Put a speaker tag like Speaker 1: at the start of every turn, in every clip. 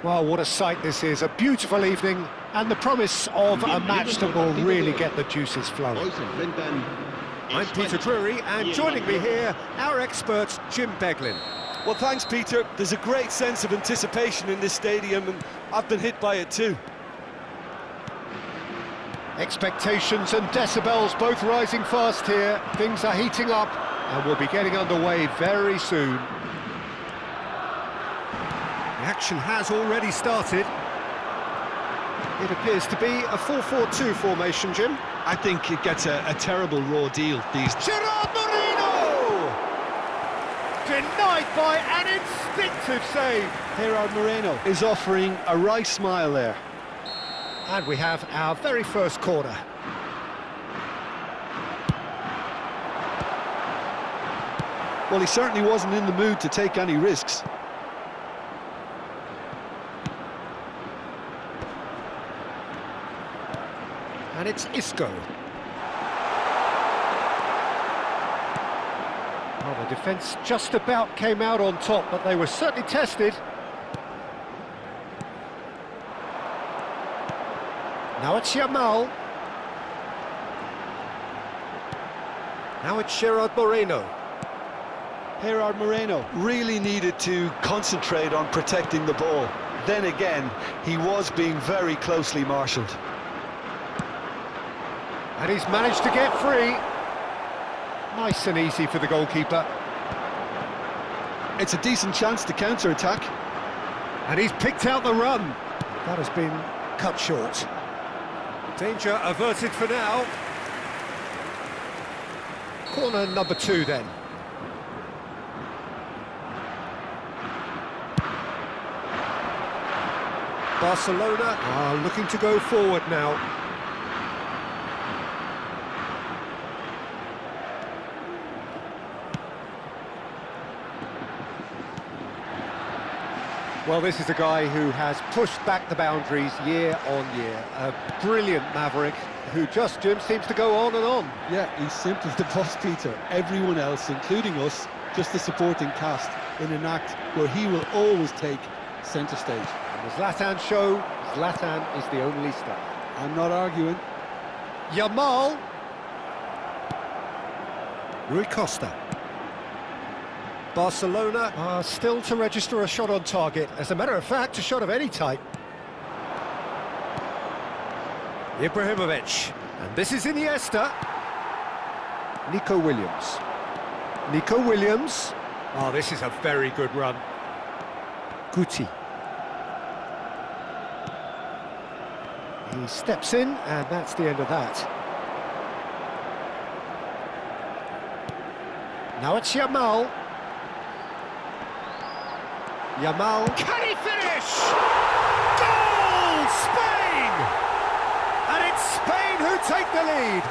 Speaker 1: Well, what a sight this is. A beautiful evening and the promise of a match that will really get the juices flowing. I'm Peter Drury, and joining me here, our expert, Jim Beglin.
Speaker 2: Well, thanks, Peter. There's a great sense of anticipation in this stadium, and I've been hit by it too.
Speaker 1: Expectations and decibels both rising fast here. Things are heating up, and we'll be getting underway very soon. The action has already started. It appears to be a 4-4-2 formation, Jim.
Speaker 2: I think it gets a terrible raw deal these days.
Speaker 1: Gerard Moreno! Denied by an instinctive save.
Speaker 2: Gerard Moreno is offering a wry smile there.
Speaker 1: And we have our very first corner.
Speaker 2: Well, he certainly wasn't in the mood to take any risks.
Speaker 1: And it's Isco. Well, the defence just about came out on top, but they were certainly tested. Now it's Yamal. Now it's Gerard Moreno.
Speaker 2: Gerard Moreno really needed to concentrate on protecting the ball. Then again, he was being very closely marshalled.
Speaker 1: And he's managed to get free. Nice and easy for the goalkeeper.
Speaker 2: It's a decent chance to counter-attack.
Speaker 1: And he's picked out the run. That has been cut short. Danger averted for now. Corner number 2 then. Barcelona are looking to go forward now. Well, this is a guy who has pushed back the boundaries year on year. A brilliant maverick who just, Jim, seems to go on and on.
Speaker 2: Yeah, he's simply the boss, Peter. Everyone else, including us, just a supporting cast in an act where he will always take centre stage.
Speaker 1: And the Zlatan show, Zlatan is the only star.
Speaker 2: I'm not arguing.
Speaker 1: Yamal. Rui Costa. Barcelona are still to register a shot on target. As a matter of fact, a shot of any type. Ibrahimovic. And this is Iniesta. Nico Williams. Nico Williams. Oh, this is a very good run. Guti. He steps in, and that's the end of that. Now it's Yamal. Yamal, can he finish? Goal! Spain! And it's Spain who take the lead.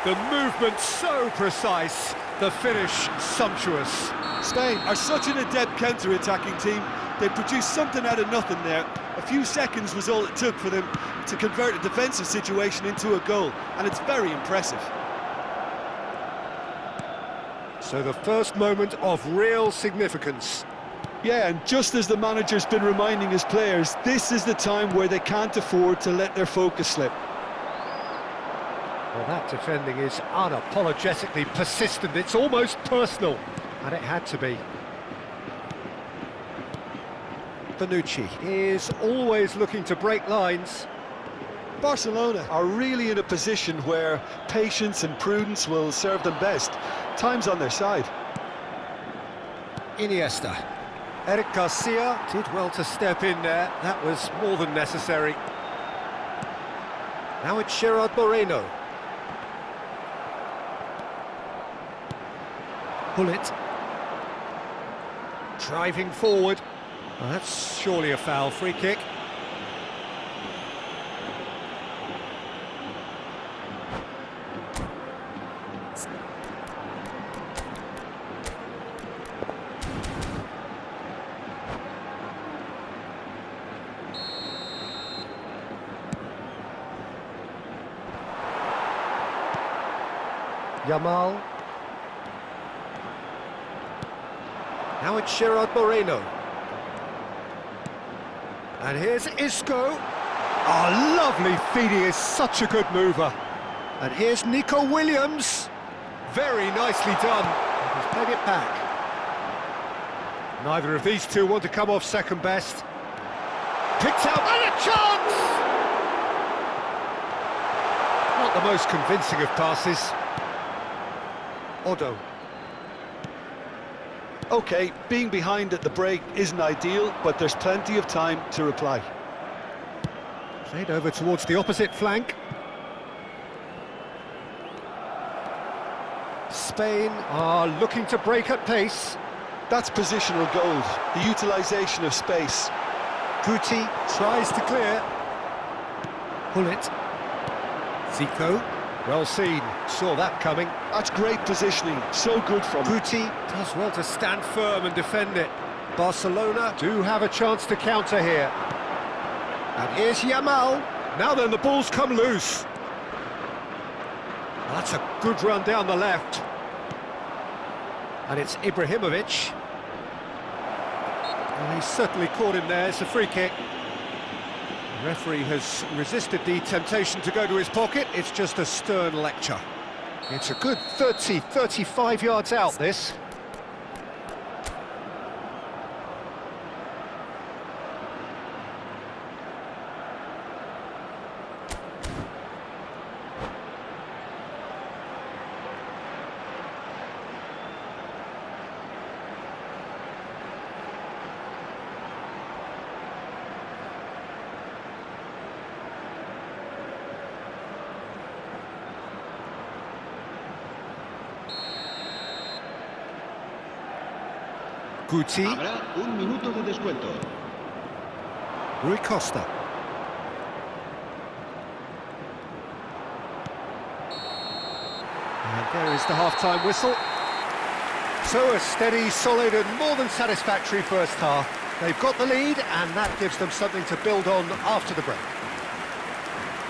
Speaker 1: The movement so precise, the finish sumptuous.
Speaker 2: Spain are such an adept counter-attacking team. They produced something out of nothing there. A few seconds was all it took for them to convert a defensive situation into a goal, and it's very impressive.
Speaker 1: So the first moment of real significance.
Speaker 2: Yeah, and just as the manager's been reminding his players, this is the time where they can't afford to let their focus slip.
Speaker 1: Well, that defending is unapologetically persistent. It's almost personal, and it had to be. Bonucci is always looking to break lines.
Speaker 2: Barcelona are really in a position where patience and prudence will serve them best. Time's on their side.
Speaker 1: Iniesta. Eric Garcia did well to step in there. That was more than necessary. Now it's Gerard Moreno. Bullet. Driving forward. Well, that's surely a foul. Free kick. Yamal. Now it's Gerard Moreno. And here's Isco. Oh, lovely feed, he is such a good mover. And here's Nico Williams. Very nicely done. He's played it back. Neither of these two want to come off second best. Picked out, and a chance! Not the most convincing of passes. Odo.
Speaker 2: OK, being behind at the break isn't ideal, but there's plenty of time to reply.
Speaker 1: Played over towards the opposite flank. Spain are looking to break at pace.
Speaker 2: That's positional gold, the utilisation of space.
Speaker 1: Guti tries to clear. Pull it. Zico, well seen, saw that coming.
Speaker 2: That's great positioning, so good from him.
Speaker 1: Guti does well to stand firm and defend it. Barcelona do have a chance to counter here. And here's Yamal. Now then, the ball's come loose. Well, that's a good run down the left. And it's Ibrahimovic. Well, he's certainly caught him there. It's a free kick. The referee has resisted the temptation to go to his pocket. It's just a stern lecture. It's a good 35 yards out, this. Guti.
Speaker 3: Habrá un minuto de descuento.
Speaker 1: Rui Costa. And there is the half-time whistle. So a steady, solid and more than satisfactory first half. They've got the lead and that gives them something to build on after the break.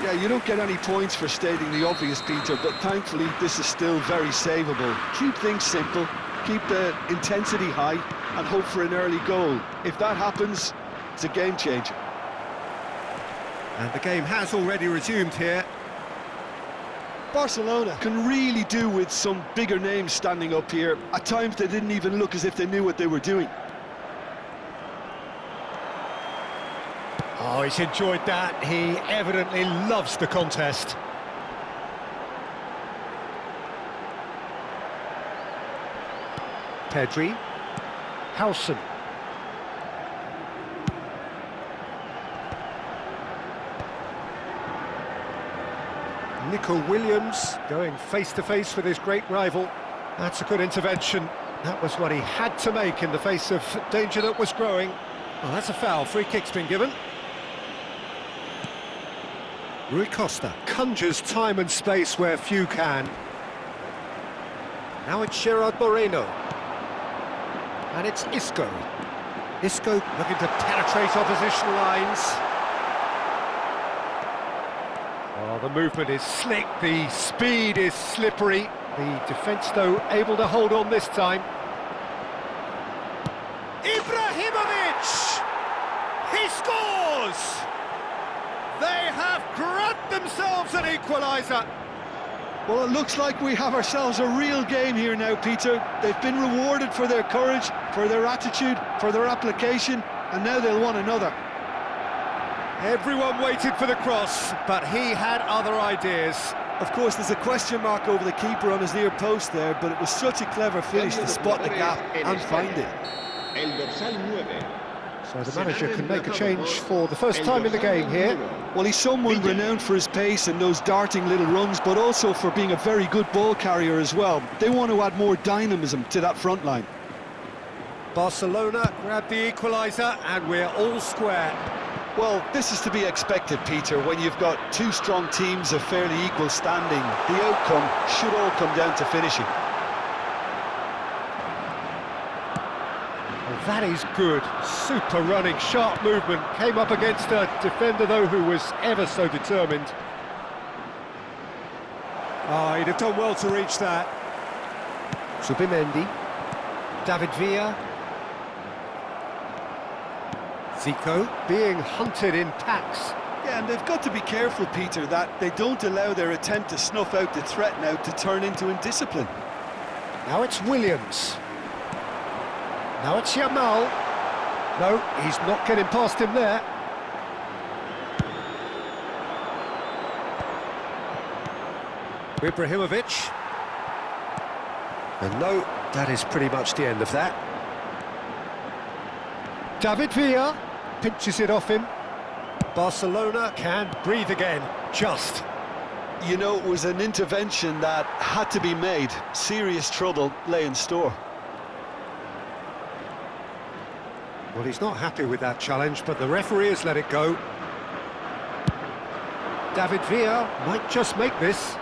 Speaker 2: Yeah, you don't get any points for stating the obvious, Peter, but thankfully this is still very savable. Keep things simple, keep the intensity high and hope for an early goal. If that happens, it's a game changer.
Speaker 1: And the game has already resumed here.
Speaker 2: Barcelona can really do with some bigger names standing up here. At times they didn't even look as if they knew what they were doing.
Speaker 1: Oh, he's enjoyed that. He evidently loves the contest. Pedri. Howson. Nico Williams going face-to-face with his great rival. That's a good intervention. That was what he had to make in the face of danger that was growing. Well, that's a foul. Free kick's been given. Rui Costa conjures time and space where few can. Now it's Gerard Moreno. And it's Isco. Isco looking to penetrate opposition lines. Oh, the movement is slick, the speed is slippery. The defence, though, able to hold on this time. Ibrahimovic! He scores! They have grabbed themselves an equaliser.
Speaker 2: Well, it looks like we have ourselves a real game here now, Peter. They've been rewarded for their courage, for their attitude, for their application, and now they'll want another.
Speaker 1: Everyone waited for the cross, but he had other ideas.
Speaker 2: Of course, there's a question mark over the keeper on his near post there, but it was such a clever finish to spot the gap and find it.
Speaker 1: So the manager can make a change for the first time in the game here.
Speaker 2: Well, he's someone renowned for his pace and those darting little runs, but also for being a very good ball carrier as well. They want to add more dynamism to that front line.
Speaker 1: Barcelona grabbed the equaliser and we're all square.
Speaker 2: Well, this is to be expected, Peter, when you've got two strong teams of fairly equal standing. The outcome should all come down to finishing.
Speaker 1: Well, that is good. Super running, sharp movement. Came up against a defender, though, who was ever so determined. Oh, he'd have done well to reach that. Zubimendi. David Villa. Zico being hunted in packs.
Speaker 2: Yeah, and they've got to be careful, Peter, that they don't allow their attempt to snuff out the threat now to turn into indiscipline.
Speaker 1: Now it's Williams. Now it's Yamal. No, he's not getting past him there. Ibrahimovic. And no, that is pretty much the end of that. David Villa pinches it off him. Barcelona can breathe again, just.
Speaker 2: You know, it was an intervention that had to be made. Serious trouble lay in store.
Speaker 1: Well, he's not happy with that challenge, but the referee has let it go. David Villa might just make this.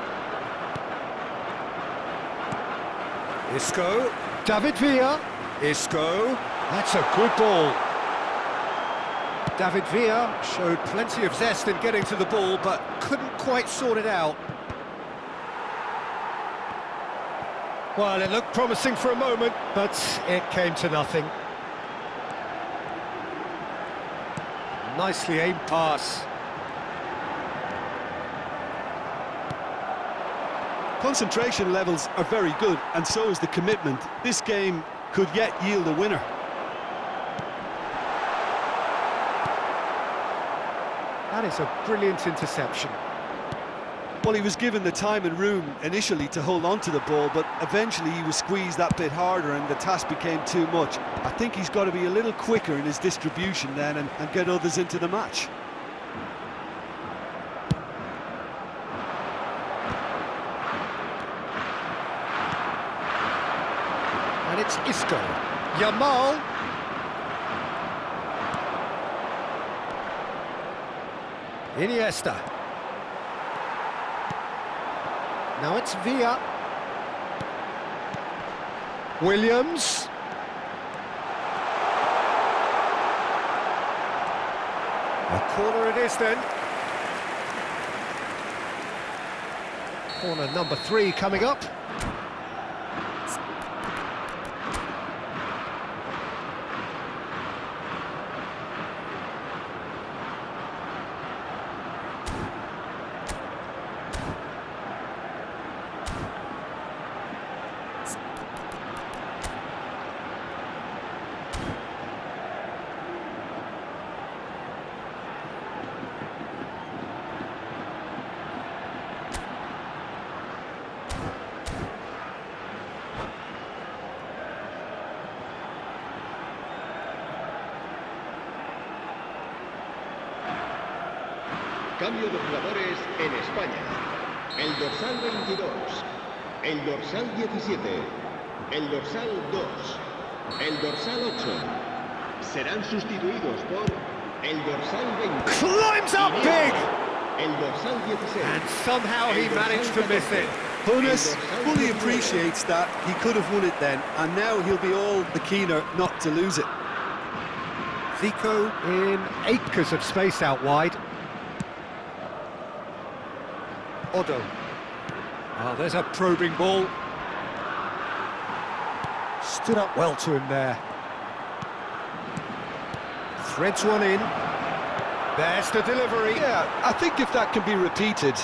Speaker 1: Isco. David Villa. Isco. That's a good ball. David Villa showed plenty of zest in getting to the ball, but couldn't quite sort it out. Well, it looked promising for a moment, but it came to nothing. Nicely aimed pass.
Speaker 2: Concentration levels are very good, and so is the commitment. This game could yet yield a winner.
Speaker 1: That is a brilliant interception.
Speaker 2: Well, he was given the time and room initially to hold on to the ball, but eventually he was squeezed that bit harder and the task became too much. I think he's got to be a little quicker in his distribution then and get others into the match.
Speaker 1: And it's Isco. Yamal. Iniesta. Now it's Villa. Williams. A corner it is then. Corner number 3 coming up.
Speaker 3: Cambio de jugadores en España. El dorsal 22, el dorsal 17, el dorsal 2, el dorsal 8. Serán sustituidos por el dorsal 20.
Speaker 1: Climbs up big!
Speaker 3: El dorsal 16.
Speaker 1: And somehow he managed to miss it.
Speaker 2: Jonas fully appreciates that he could have won it then, and now he'll be all the keener not to lose it.
Speaker 1: Zico in acres of space out wide. Odo. Oh, there's a probing ball. Stood up well to him there. Threads one in. There's the delivery.
Speaker 2: Yeah, I think if that can be repeated,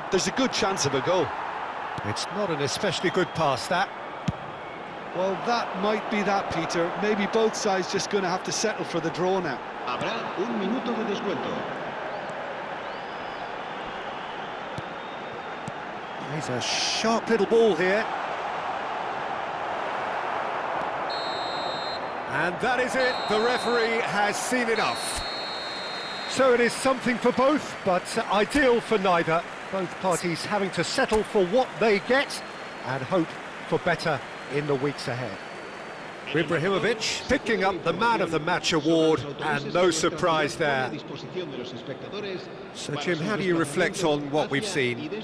Speaker 2: there's a good chance of a goal.
Speaker 1: It's not an especially good pass, that.
Speaker 2: Well, that might be that, Peter. Maybe both sides just going to have to settle for the draw now.
Speaker 3: Habrá un minuto de descuento.
Speaker 1: He's a sharp little ball here. And that is it. The referee has seen enough. So it is something for both, but ideal for neither. Both parties having to settle for what they get and hope for better in the weeks ahead. Ibrahimovic picking up the Man of the Match award, and no surprise there. So Jim, how do you reflect on what we've seen?